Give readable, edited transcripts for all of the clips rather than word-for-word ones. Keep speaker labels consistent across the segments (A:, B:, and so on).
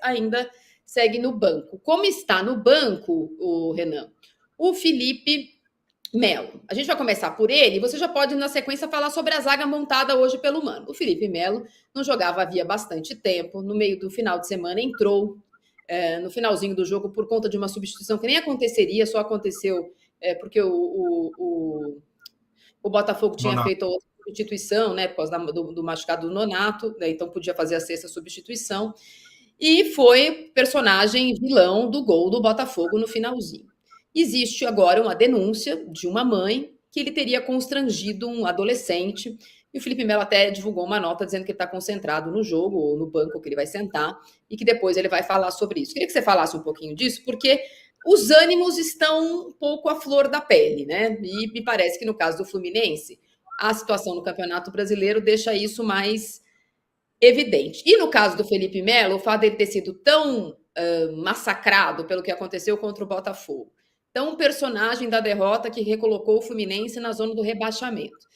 A: ainda segue no banco. Como está no banco, o Renan? O Felipe Melo. A gente vai começar por ele. Você já pode, na sequência, falar sobre a zaga montada hoje pelo Mano. O Felipe Melo não jogava havia bastante tempo. No meio do final de semana entrou no finalzinho do jogo por conta de uma substituição que nem aconteceria, só aconteceu porque o Botafogo tinha feito outra substituição, né, por causa do machucado do Nonato, né, então podia fazer a sexta substituição. E foi personagem vilão do gol do Botafogo no finalzinho. Existe agora uma denúncia de uma mãe que ele teria constrangido um adolescente. E o Felipe Melo até divulgou uma nota dizendo que ele está concentrado no jogo, ou no banco que ele vai sentar, e que depois ele vai falar sobre isso. Queria que você falasse um pouquinho disso, porque os ânimos estão um pouco à flor da pele, né? E me parece que no caso do Fluminense, a situação no Campeonato Brasileiro deixa isso mais evidente. E no caso do Felipe Melo, o fato dele ter sido tão massacrado pelo que aconteceu contra o Botafogo, tão personagem da derrota que recolocou o Fluminense na zona do rebaixamento.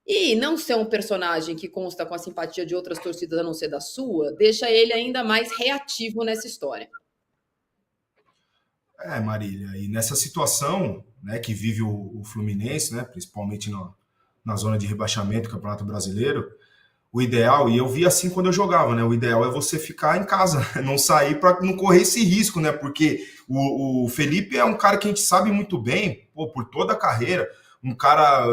A: E não ser um personagem que consta com a simpatia de outras torcidas a não ser da sua, deixa ele ainda mais reativo nessa história.
B: Marília, e nessa situação, né, que vive o Fluminense, né, principalmente na zona de rebaixamento do Campeonato Brasileiro, o ideal, e eu vi assim quando eu jogava, né? O ideal é você ficar em casa, não sair para não correr esse risco, né? Porque o Felipe é um cara que a gente sabe muito bem, por toda a carreira, um cara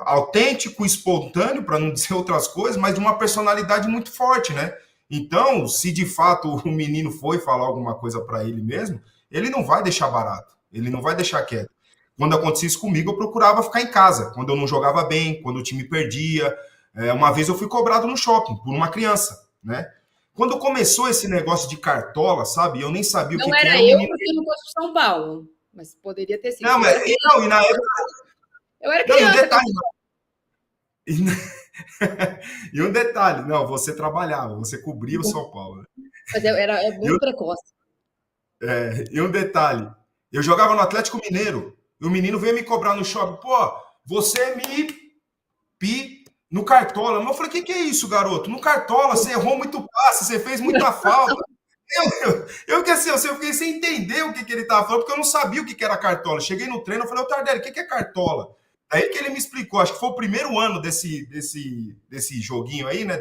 B: autêntico, espontâneo, para não dizer outras coisas, mas de uma personalidade muito forte, né? Então, se de fato o menino foi falar alguma coisa para ele mesmo, ele não vai deixar barato, ele não vai deixar quieto. Quando acontecia isso comigo, eu procurava ficar em casa, quando eu não jogava bem, quando o time perdia. Uma vez eu fui cobrado no shopping por uma criança, né? Quando começou esse negócio de cartola, sabe? Eu nem sabia o que era.
A: Não era eu, porque eu não gosto de São Paulo, mas poderia ter sido.
B: E na época...
A: Eu era criança.
B: Não, e um detalhe, não, você trabalhava, você cobria o São Paulo. Né?
A: Mas era muito precoce.
B: E um detalhe, eu jogava no Atlético Mineiro, e o menino veio me cobrar no shopping, você no Cartola. Eu falei, o que é isso, garoto? No Cartola, você errou muito passe, você fez muita falta. Eu fiquei sem entender o que ele estava falando, porque eu não sabia o que era Cartola. Cheguei no treino, eu falei, Tardelli, o que é Cartola? Aí que ele me explicou, acho que foi o primeiro ano desse joguinho aí, né,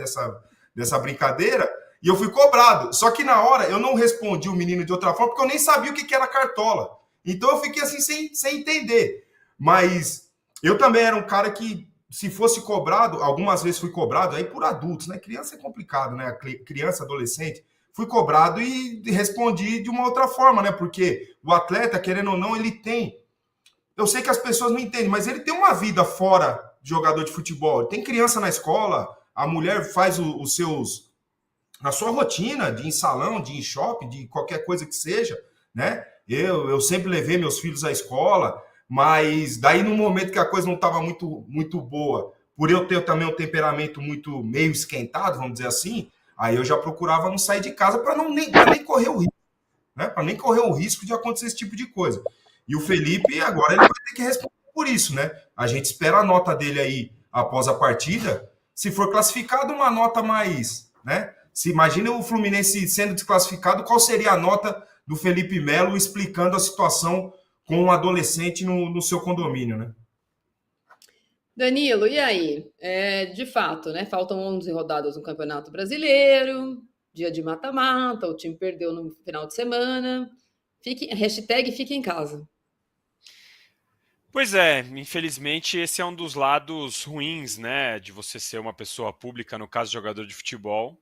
B: dessa brincadeira, e eu fui cobrado. Só que na hora eu não respondi o menino de outra forma, porque eu nem sabia o que era Cartola. Então eu fiquei assim, sem entender. Mas eu também era um cara que, se fosse cobrado, algumas vezes fui cobrado, aí por adultos, né? Criança é complicado, né? Criança, adolescente. Fui cobrado e respondi de uma outra forma, né? Porque o atleta, querendo ou não, ele tem... Eu sei que as pessoas não entendem, mas ele tem uma vida fora de jogador de futebol. Tem criança na escola, a mulher faz os seus... na sua rotina, de ir em salão, de ir em shopping, de qualquer coisa que seja, né? Eu sempre levei meus filhos à escola, mas daí no momento que a coisa não estava muito, muito boa, por eu ter também um temperamento muito meio esquentado, vamos dizer assim, aí eu já procurava não sair de casa para nem correr o risco, né? Para nem correr o risco de acontecer esse tipo de coisa. E o Felipe, agora, ele vai ter que responder por isso, né? A gente espera a nota dele aí após a partida. Se for classificado, uma nota mais, né? Se imagina o Fluminense sendo desclassificado, qual seria a nota do Felipe Melo explicando a situação com um adolescente no seu condomínio, né?
A: Danilo, e aí? De fato, né? Faltam 11 rodadas no Campeonato Brasileiro, dia de mata-mata, o time perdeu no final de semana. Hashtag fique em casa.
C: Pois é, infelizmente esse é um dos lados ruins, né, de você ser uma pessoa pública, no caso jogador de futebol.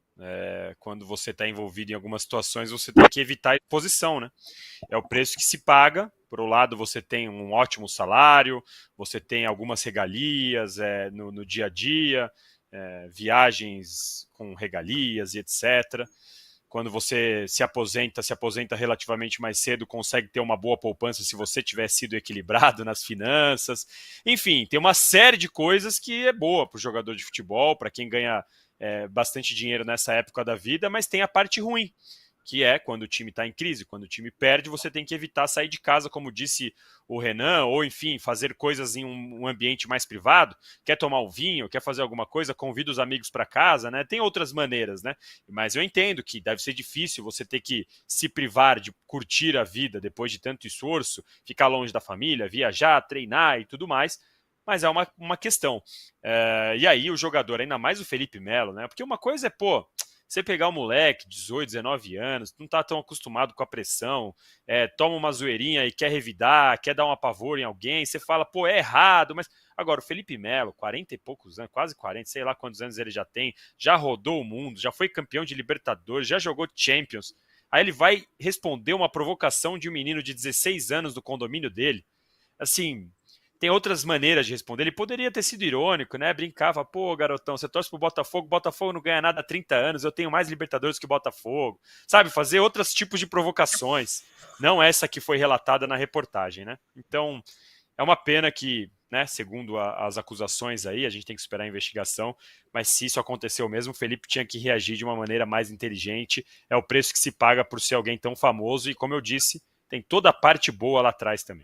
C: Quando você está envolvido em algumas situações, você tem que evitar a exposição, né? É o preço que se paga. Por um lado, você tem um ótimo salário, você tem algumas regalias no dia a dia, viagens com regalias e etc. Quando você se aposenta relativamente mais cedo, consegue ter uma boa poupança se você tiver sido equilibrado nas finanças. Enfim, tem uma série de coisas que é boa para o jogador de futebol, para quem ganha bastante dinheiro nessa época da vida, mas tem a parte ruim, que é quando o time está em crise, quando o time perde, você tem que evitar sair de casa, como disse o Renan, ou enfim, fazer coisas em um ambiente mais privado. Quer tomar um vinho, quer fazer alguma coisa, convida os amigos para casa, né? Tem outras maneiras, né? Mas eu entendo que deve ser difícil você ter que se privar de curtir a vida depois de tanto esforço, ficar longe da família, viajar, treinar e tudo mais. Mas é uma questão. E aí o jogador, ainda mais o Felipe Melo, né? Porque uma coisa é, pô, você pegar um moleque, 18, 19 anos, não tá tão acostumado com a pressão, toma uma zoeirinha e quer revidar, quer dar um apavoro em alguém, você fala, pô, é errado, mas... Agora, o Felipe Melo, 40 e poucos anos, quase 40, sei lá quantos anos ele já tem, já rodou o mundo, já foi campeão de Libertadores, já jogou Champions, aí ele vai responder uma provocação de um menino de 16 anos do condomínio dele. Assim... Tem outras maneiras de responder. Ele poderia ter sido irônico, né? Brincava, pô, garotão, você torce pro Botafogo não ganha nada há 30 anos, eu tenho mais Libertadores que o Botafogo. Sabe, fazer outros tipos de provocações. Não essa que foi relatada na reportagem, né? Então, é uma pena que, né, segundo as acusações aí, a gente tem que esperar a investigação, mas se isso aconteceu mesmo, o Felipe tinha que reagir de uma maneira mais inteligente. É o preço que se paga por ser alguém tão famoso e, como eu disse, tem toda a parte boa lá atrás também.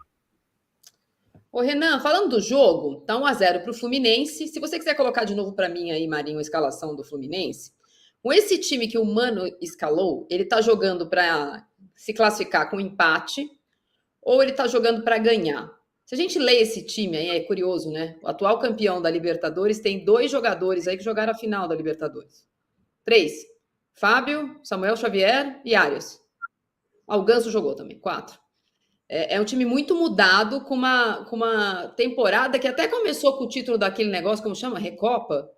A: Ô, Renan, falando do jogo, tá 1-0 para o Fluminense. Se você quiser colocar de novo para mim aí, Marinho, a escalação do Fluminense, com esse time que o Mano escalou, ele tá jogando para se classificar com empate ou ele tá jogando para ganhar? Se a gente lê esse time aí, é curioso, né? O atual campeão da Libertadores tem 2 jogadores aí que jogaram a final da Libertadores. 3. Fábio, Samuel Xavier e Arias. O Ganso jogou também, 4. É um time muito mudado, com uma temporada que até começou com o título daquele negócio, como chama? Recopa?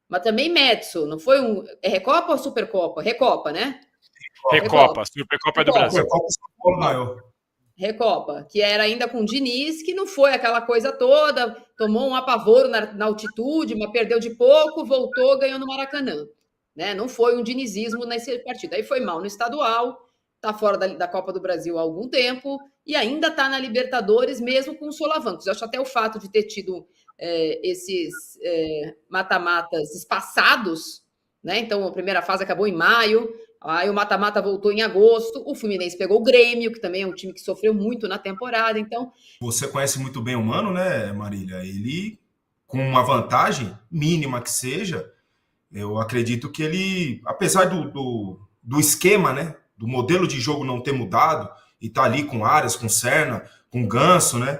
A: Mas também Metso, não foi um... É Recopa ou Supercopa? Recopa, né?
C: Recopa. Supercopa é do Brasil.
B: Recopa São Paulo ganhou.
A: Recopa, que era ainda com o Diniz, que não foi aquela coisa toda, tomou um apavoro na altitude, mas perdeu de pouco, voltou, ganhou no Maracanã. Né? Não foi um dinizismo nesse partido. Aí foi mal no estadual, tá fora da Copa do Brasil há algum tempo, e ainda está na Libertadores, mesmo com os solavancos. Eu acho até o fato de ter tido esses mata-matas espaçados, né? Então a primeira fase acabou em maio, aí o mata-mata voltou em agosto, o Fluminense pegou o Grêmio, que também é um time que sofreu muito na temporada, então...
B: Você conhece muito bem o Mano, né, Marília? Ele, com uma vantagem mínima que seja, eu acredito que ele, apesar do esquema, né, do modelo de jogo não ter mudado, e tá ali com Arias, com Serna, com Ganso, né?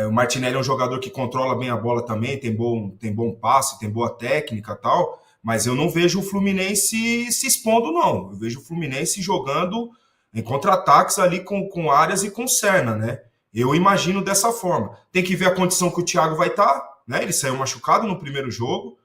B: O Martinelli é um jogador que controla bem a bola também, tem bom passe, tem boa técnica e tal, mas eu não vejo o Fluminense se expondo, não. Eu vejo o Fluminense jogando em contra-ataques ali com Arias e com Serna, né? Eu imagino dessa forma. Tem que ver a condição que o Thiago vai estar, né? Ele saiu machucado no primeiro jogo,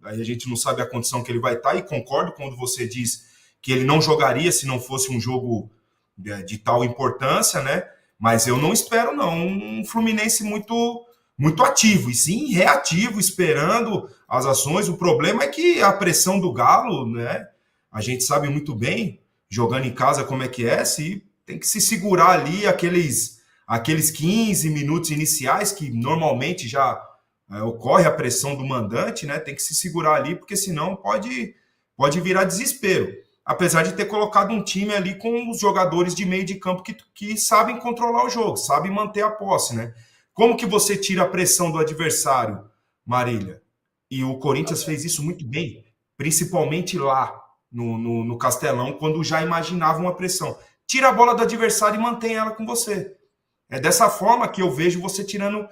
B: aí a gente não sabe a condição que ele vai estar, e concordo quando você diz que ele não jogaria se não fosse um jogo de tal importância, né? Mas eu não espero, não, um Fluminense muito, muito ativo, e sim reativo, esperando as ações. O problema é que a pressão do Galo, né? A gente sabe muito bem, jogando em casa, como é que é, tem que se segurar ali aqueles 15 minutos iniciais, que normalmente já ocorre a pressão do mandante, né? Tem que se segurar ali, porque senão pode virar desespero. Apesar de ter colocado um time ali com os jogadores de meio de campo que sabem controlar o jogo, sabem manter a posse, né? Como que você tira a pressão do adversário, Marília? E o Corinthians fez isso muito bem, principalmente lá no Castelão, quando já imaginava uma pressão. Tira a bola do adversário e mantém ela com você. É dessa forma que eu vejo você tirando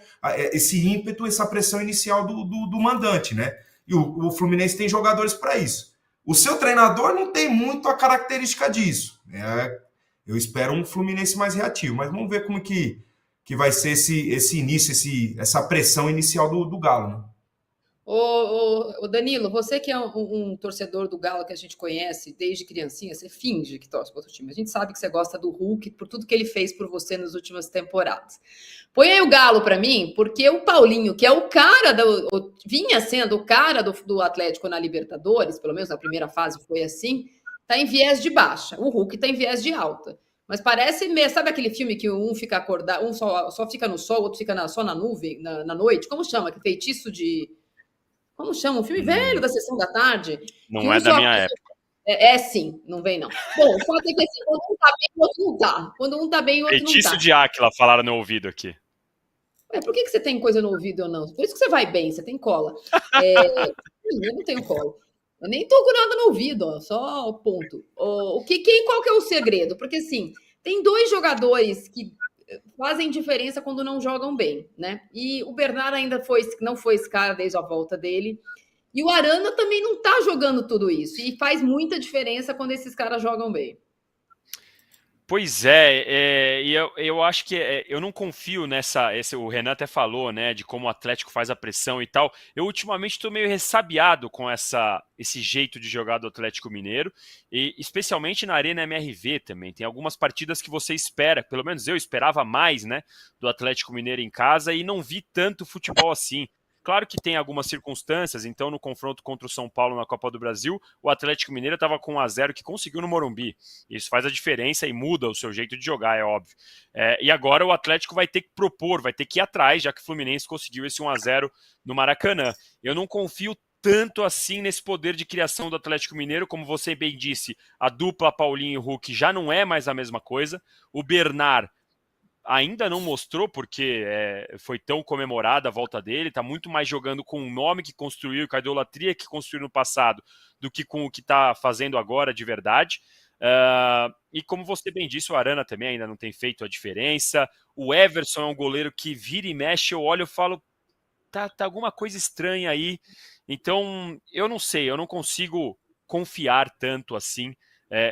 B: esse ímpeto, essa pressão inicial do mandante, né? E o Fluminense tem jogadores para isso. O seu treinador não tem muito a característica disso. Eu espero um Fluminense mais reativo, mas vamos ver como que vai ser esse início, essa pressão inicial do Galo, né?
A: Ô, Danilo, você que é um torcedor do Galo que a gente conhece desde criancinha, você finge que torce para outro time. A gente sabe que você gosta do Hulk por tudo que ele fez por você nas últimas temporadas. Põe aí o Galo para mim, porque o Paulinho, que é o cara, vinha sendo o cara do Atlético na Libertadores, pelo menos na primeira fase foi assim, tá em viés de baixa. O Hulk tá em viés de alta. Mas parece mesmo, sabe aquele filme que um fica acordado, um só fica no sol, o outro fica só na nuvem, na noite? Como chama? Que feitiço de... Como chama? Um filme velho da Sessão da Tarde.
C: Não é da minha época.
A: Sim, não vem não. Bom, o fato é que assim, quando um tá bem, o outro não tá. Quando um tá bem, o outro não
C: Feitiço
A: tá.
C: de Áquila, falaram no ouvido aqui.
A: Por que você tem coisa no ouvido ou não? Por isso que você vai bem, você tem cola. Eu não tenho cola. Eu nem tô com nada no ouvido, ó, só o ponto. Qual que é o segredo? Porque assim, tem dois jogadores que fazem diferença quando não jogam bem, né? E o Bernard ainda não foi esse cara desde a volta dele. E o Arana também não tá jogando tudo isso. E faz muita diferença quando esses caras jogam bem.
C: Pois é, e eu acho que eu não confio nessa. O Renan até falou, né, de como o Atlético faz a pressão e tal. Eu ultimamente estou meio ressabiado com esse jeito de jogar do Atlético Mineiro, e especialmente na Arena MRV também. Tem algumas partidas que você espera, pelo menos eu esperava mais, né, do Atlético Mineiro em casa e não vi tanto futebol assim. Claro que tem algumas circunstâncias, então no confronto contra o São Paulo na Copa do Brasil, o Atlético Mineiro estava com 1-0 que conseguiu no Morumbi. Isso faz a diferença e muda o seu jeito de jogar, é óbvio. E agora o Atlético vai ter que propor, vai ter que ir atrás, já que o Fluminense conseguiu esse 1-0 no Maracanã. Eu não confio tanto assim nesse poder de criação do Atlético Mineiro, como você bem disse, a dupla Paulinho e Hulk já não é mais a mesma coisa. O Bernard ainda não mostrou, porque foi tão comemorada a volta dele, está muito mais jogando com o nome que construiu, com a idolatria que construiu no passado, do que com o que está fazendo agora de verdade. E como você bem disse, o Arana também ainda não tem feito a diferença. O Everson é um goleiro que vira e mexe, eu olho e falo, tá alguma coisa estranha aí. Então, eu não sei, eu não consigo confiar tanto assim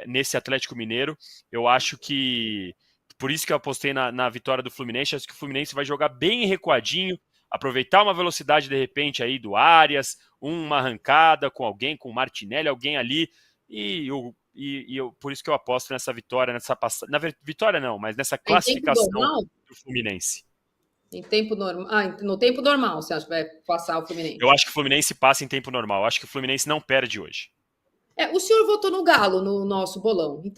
C: nesse Atlético Mineiro. Eu acho que por isso que eu apostei na vitória do Fluminense. Acho que o Fluminense vai jogar bem recuadinho, aproveitar uma velocidade de repente aí do Arias, uma arrancada com alguém, com o Martinelli, alguém ali, por isso que eu aposto nessa vitória, vitória não, mas nessa
A: Em tempo
C: classificação
A: normal?
C: do Fluminense.
A: Em tempo normal. No tempo normal, você acha que vai passar o Fluminense?
C: Eu acho que o Fluminense passa em tempo normal. Eu acho que o Fluminense não perde hoje.
A: O senhor votou no Galo no nosso bolão. Então,